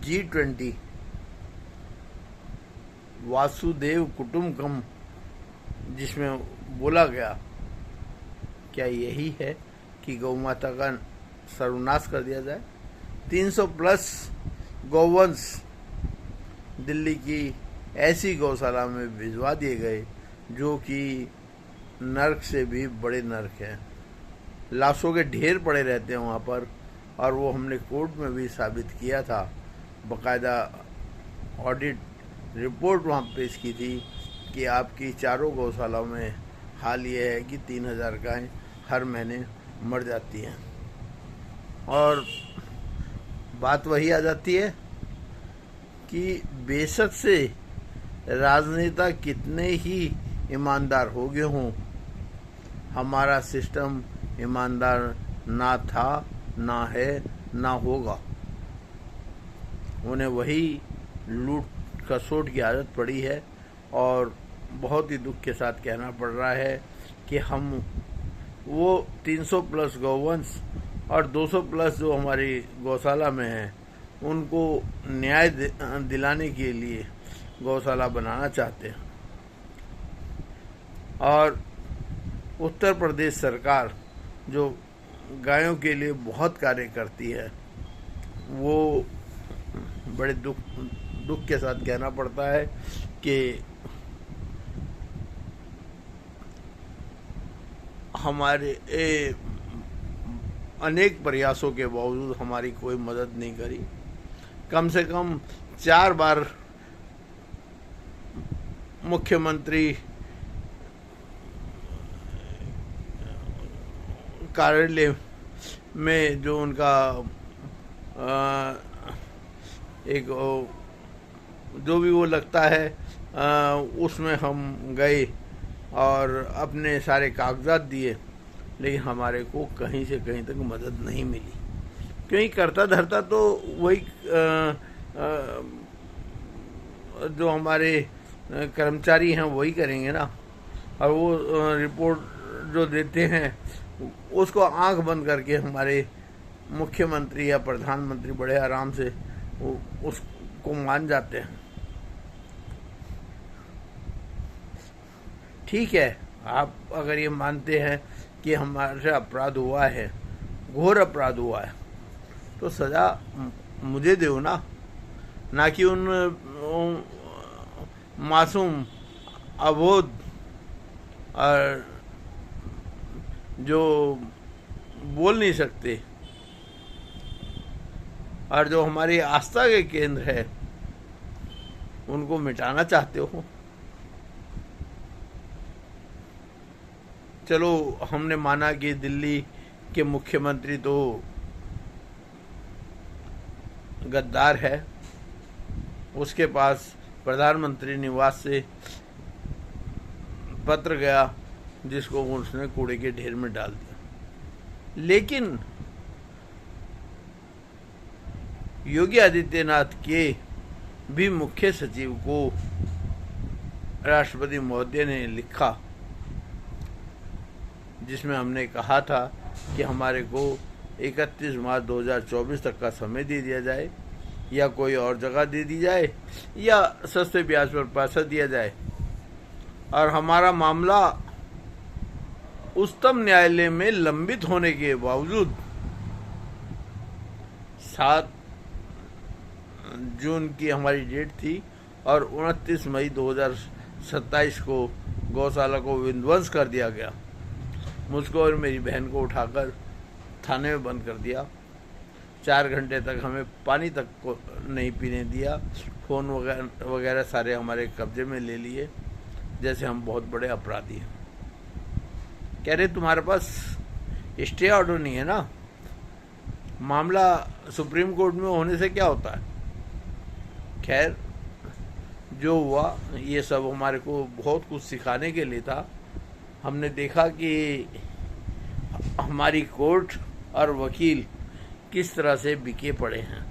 G20 Vasudev कुटुंबकम जिसमें बोला गया, क्या यही है कि गौ माता का सर्वनाश कर दिया जाए? 300 प्लस गौवंश दिल्ली की ऐसी गौशाला में भिजवा दिए गए जो कि नर्क से भी बड़े नर्क हैं। लाशों के ढेर पड़े रहते हैं वहाँ पर, और वो हमने कोर्ट में भी साबित किया था। बाकायदा ऑडिट रिपोर्ट वहाँ पेश की थी कि आपकी चारों गौशालाओं में हाल ये है कि 3000 गायें हर महीने मर जाती हैं। और बात वही आ जाती है कि बेशक से राजनेता कितने ही ईमानदार हो गए हों, हमारा सिस्टम ईमानदार ना था, ना है, ना होगा। उन्हें वही लूट खसोट की आदत पड़ी है, और बहुत ही दुख के साथ कहना पड़ रहा है कि हम वो 300 प्लस गौवंश और 200 प्लस जो हमारी गौशाला में हैं उनको न्याय दिलाने के लिए गौशाला बनाना चाहते हैं। और उत्तर प्रदेश सरकार जो गायों के लिए बहुत कार्य करती है, वो बड़े दुख के साथ कहना पड़ता है कि हमारे अनेक प्रयासों के बावजूद हमारी कोई मदद नहीं करी। कम से कम 4 बार मुख्यमंत्री कार्यालय में जो उनका एक जो भी वो लगता है उसमें हम गए और अपने सारे कागजात दिए, लेकिन हमारे को कहीं से कहीं तक मदद नहीं मिली। क्योंकि करता धरता तो वही जो हमारे कर्मचारी हैं वही करेंगे ना, और वो रिपोर्ट जो देते हैं उसको आंख बंद करके हमारे मुख्यमंत्री या प्रधानमंत्री बड़े आराम से उसको मान जाते हैं। ठीक है, आप अगर ये मानते हैं कि हमारे से अपराध हुआ है, घोर अपराध हुआ है, तो सजा मुझे दो ना कि उन मासूम अबोध और जो बोल नहीं सकते और जो हमारी आस्था के केंद्र है उनको मिटाना चाहते हो। चलो, हमने माना कि दिल्ली के मुख्यमंत्री तो गद्दार है, उसके पास प्रधानमंत्री निवास से पत्र गया जिसको उसने कूड़े के ढेर में डाल दिया। लेकिन योगी आदित्यनाथ के भी मुख्य सचिव को राष्ट्रपति महोदय ने लिखा, जिसमें हमने कहा था कि हमारे को 31 मार्च 2024 तक का समय दे दिया जाए, या कोई और जगह दे दी जाए, या सस्ते ब्याज पर पैसा दिया जाए, और हमारा मामला उच्चतम न्यायालय में लंबित होने के बावजूद 7 जून की हमारी डेट थी और 29 मई 2027 को गौशाला को विध्वंस कर दिया गया। मुझको और मेरी बहन को उठाकर थाने में बंद कर दिया। 4 घंटे तक हमें पानी तक को नहीं पीने दिया। फ़ोन वगैरह सारे हमारे कब्जे में ले लिए, जैसे हम बहुत बड़े अपराधी हैं। कह रहे तुम्हारे पास स्टे ऑर्डर नहीं है ना, मामला सुप्रीम कोर्ट में होने से क्या होता है। खैर, जो हुआ ये सब हमारे को बहुत कुछ सिखाने के लिए था। हमने देखा कि हमारी कोर्ट और वकील किस तरह से बिके पड़े हैं।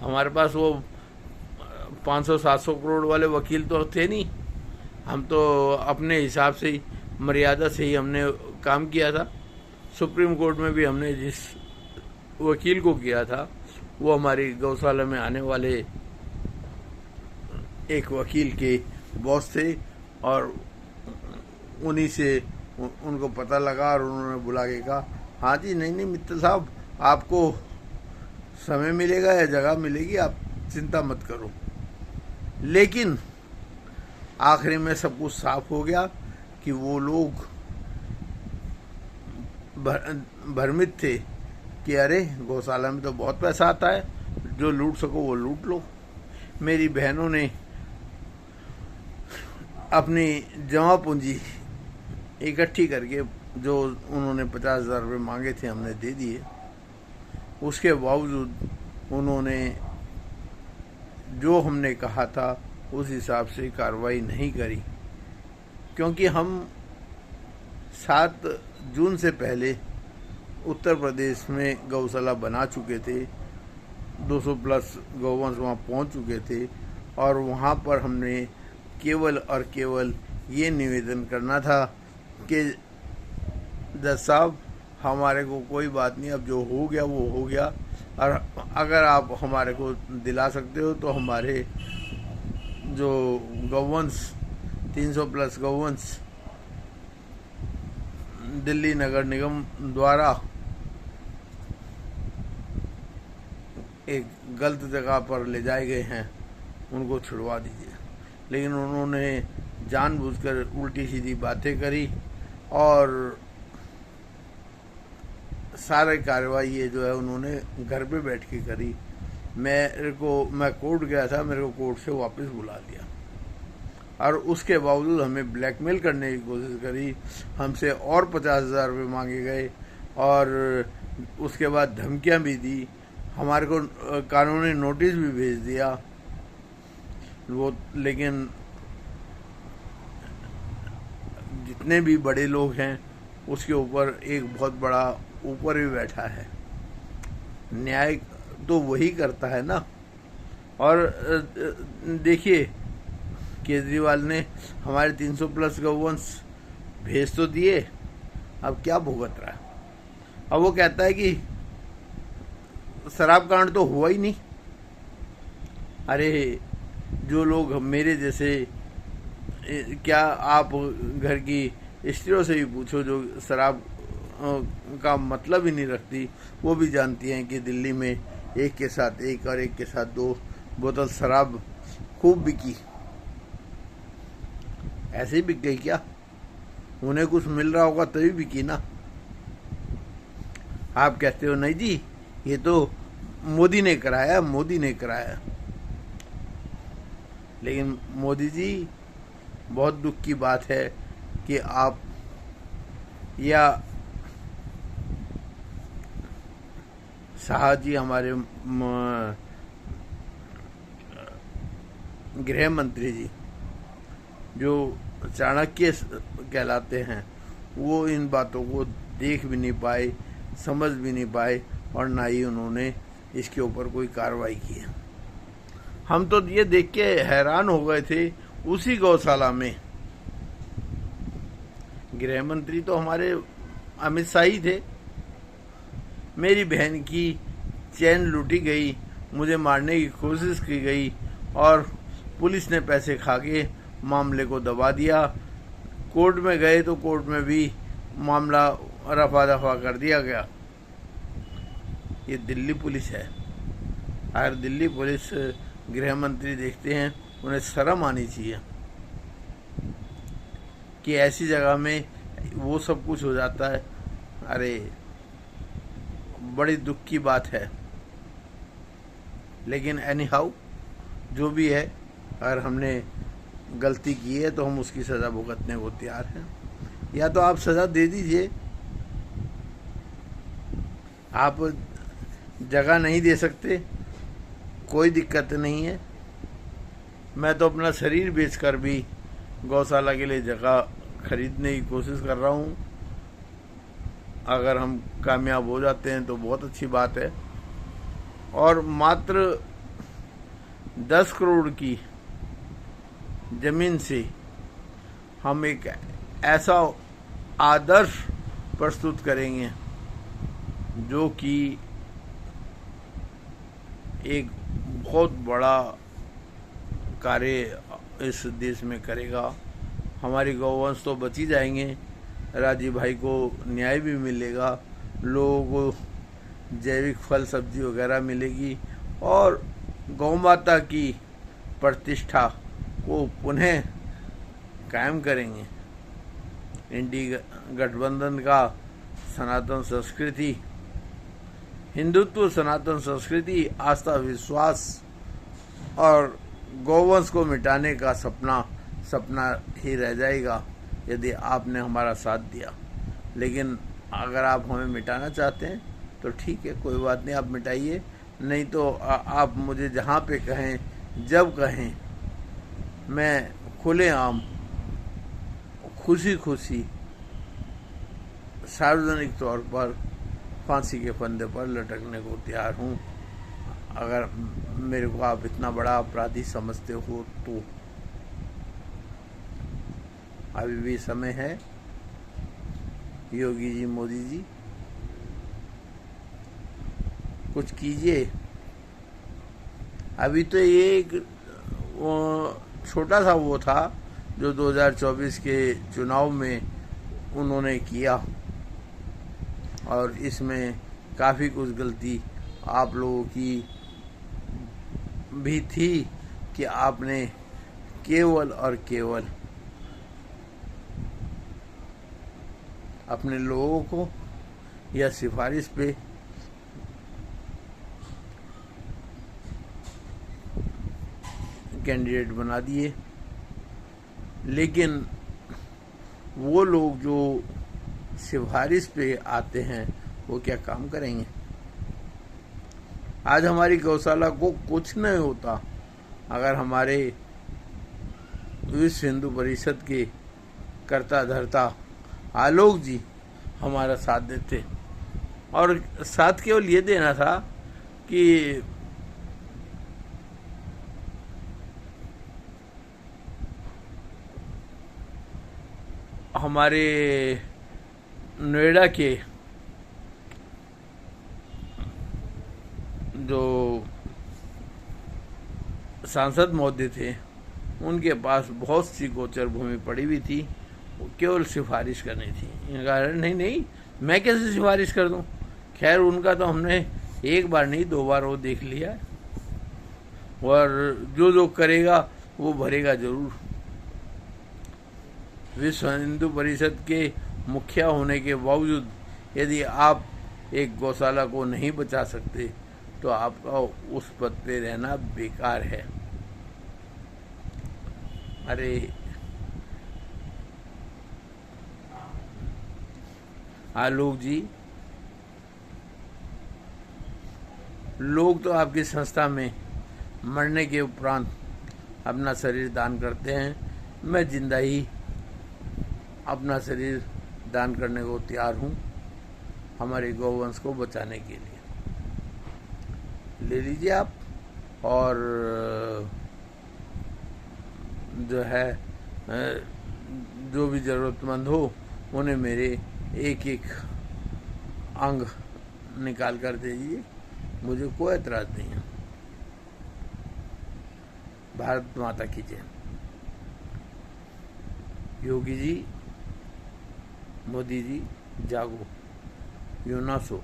हमारे पास वो 500-700 करोड़ वाले वकील तो थे नहीं, हम तो अपने हिसाब से ही, मर्यादा से ही हमने काम किया था। सुप्रीम कोर्ट में भी हमने जिस वकील को किया था वो हमारी गौशाला में आने वाले एक वकील के बॉस थे और उन्हीं से उनको पता लगा और उन्होंने बुला के कहा, हाँ जी, नहीं मित्तल साहब, आपको समय मिलेगा या जगह मिलेगी, आप चिंता मत करो। लेकिन आखिरी में सब कुछ साफ हो गया कि वो लोग भ्रमित थे कि अरे गौशाला में तो बहुत पैसा आता है, जो लूट सको वो लूट लो। मेरी बहनों ने अपनी जमा पूंजी इकट्ठी करके, जो उन्होंने 50,000 रुपये मांगे थे, हमने दे दिए। उसके बावजूद उन्होंने जो हमने कहा था उस हिसाब से कार्रवाई नहीं करी, क्योंकि हम 7 जून से पहले उत्तर प्रदेश में गौशाला बना चुके थे। 200 प्लस गौवंश वहाँ पहुँच चुके थे और वहाँ पर हमने केवल और केवल ये निवेदन करना था कि जज साहब, हमारे को कोई बात नहीं, अब जो हो गया वो हो गया, और अगर आप हमारे को दिला सकते हो तो हमारे जो गौवंश 300 प्लस गौवंश दिल्ली नगर निगम द्वारा एक गलत जगह पर ले जाए गए हैं, उनको छुड़वा दीजिए। लेकिन उन्होंने जानबूझकर उल्टी सीधी बातें करी और सारे कार्रवाई ये जो है उन्होंने घर पे बैठ के करी। मैं कोर्ट गया था, मेरे को कोर्ट से वापस बुला लिया और उसके बावजूद हमें ब्लैकमेल करने की कोशिश करी। हमसे और 50,000 रुपये मांगे गए और उसके बाद धमकियां भी दी, हमारे को कानूनी नोटिस भी भेज दिया वो। लेकिन जितने भी बड़े लोग हैं उसके ऊपर एक बहुत बड़ा ऊपर भी बैठा है, न्याय तो वही करता है ना। और देखिए, केजरीवाल ने हमारे 300 प्लस गौवंश भेज तो दिए, अब क्या भुगत रहा है? अब वो कहता है कि शराब कांड तो हुआ ही नहीं। अरे जो लोग मेरे जैसे, क्या आप घर की स्त्रियों से भी पूछो जो शराब का मतलब ही नहीं रखती, वो भी जानती हैं कि दिल्ली में एक के साथ एक और एक के साथ 2 बोतल शराब खूब बिकी। ऐसे ही बिक गई क्या? उन्हें कुछ मिल रहा होगा तभी बिकी ना। आप कहते हो नहीं जी, ये तो मोदी ने कराया, मोदी ने कराया। लेकिन मोदी जी, बहुत दुख की बात है कि आप या शाह जी, हमारे गृह मंत्री जी, जो चाणक्य कहलाते हैं, वो इन बातों को देख भी नहीं पाए, समझ भी नहीं पाए और ना ही उन्होंने इसके ऊपर कोई कार्रवाई की है। हम तो ये देख के हैरान हो गए थे। उसी गौशाला में गृह मंत्री तो हमारे अमित शाह ही थे। मेरी बहन की चैन लूटी गई, मुझे मारने की कोशिश की गई और पुलिस ने पैसे खा के मामले को दबा दिया। कोर्ट में गए तो कोर्ट में भी मामला रफा दफा कर दिया गया। ये दिल्ली पुलिस है। अगर दिल्ली पुलिस गृह मंत्री देखते हैं, उन्हें शर्म आनी चाहिए कि ऐसी जगह में वो सब कुछ हो जाता है। अरे बड़ी दुख की बात है। लेकिन एनी हाउ, जो भी है, अगर हमने गलती की है तो हम उसकी सज़ा भुगतने को तैयार हैं। या तो आप सज़ा दे दीजिए, आप जगह नहीं दे सकते, कोई दिक्कत नहीं है। मैं तो अपना शरीर बेचकर भी गौशाला के लिए जगह खरीदने की कोशिश कर रहा हूँ। अगर हम कामयाब हो जाते हैं तो बहुत अच्छी बात है। और मात्र 10 करोड़ की जमीन से हम एक ऐसा आदर्श प्रस्तुत करेंगे जो कि एक बहुत बड़ा कार्य इस देश में करेगा। हमारी गौवंश तो बच ही जाएंगे, राजीव भाई को न्याय भी मिलेगा, लोगों को जैविक फल सब्जी वगैरह मिलेगी और गौ माता की प्रतिष्ठा को पुनः कायम करेंगे। इंडी गठबंधन का सनातन संस्कृति, हिंदुत्व, सनातन संस्कृति, आस्था, विश्वास और गौवंश को मिटाने का सपना ही रह जाएगा यदि आपने हमारा साथ दिया। लेकिन अगर आप हमें मिटाना चाहते हैं तो ठीक है, कोई बात नहीं, आप मिटाइए। नहीं तो आप मुझे जहाँ पे कहें, जब कहें, मैं खुलेआम खुशी खुशी सार्वजनिक तौर पर फांसी के फंदे पर लटकने को तैयार हूँ, अगर मेरे को आप इतना बड़ा अपराधी समझते हो तो। अभी भी समय है, योगी जी, मोदी जी, कुछ कीजिए। अभी तो ये एक छोटा सा वो था जो 2024 के चुनाव में उन्होंने किया, और इसमें काफ़ी कुछ गलती आप लोगों की भी थी कि आपने केवल और केवल अपने लोगों को या सिफारिश पे कैंडिडेट बना दिए। लेकिन वो लोग जो सिफारिश पे आते हैं वो क्या काम करेंगे? आज हमारी गौशाला को कुछ नहीं होता अगर हमारे विश्व हिंदू परिषद के कर्ता धर्ता आलोक जी हमारा साथ देते। और साथ केवल ये देना था कि हमारे नोएडा के जो सांसद महोदय थे उनके पास बहुत सी गोचर भूमि पड़ी हुई थी, वो केवल सिफारिश करनी थी। नहीं, मैं कैसे सिफारिश कर दूं? खैर, उनका तो हमने एक बार नहीं 2 बार वो देख लिया, और जो करेगा वो भरेगा जरूर। विश्व हिंदू परिषद के मुखिया होने के बावजूद यदि आप एक गौशाला को नहीं बचा सकते तो आपका उस पद पे रहना बेकार है। अरे आलोक जी, लोग तो आपकी संस्था में मरने के उपरांत अपना शरीर दान करते हैं। मैं जिंदा ही अपना शरीर दान करने को तैयार हूँ हमारे गौवंश को बचाने के लिए। ले लीजिए आप, और जो है जो भी ज़रूरतमंद हो उन्हें मेरे एक एक अंग निकाल कर दे दीजिए, मुझे कोई एतराज़ नहीं है। भारत माता की जय। योगी जी, मोदी जी, जागो, यूं ना सो।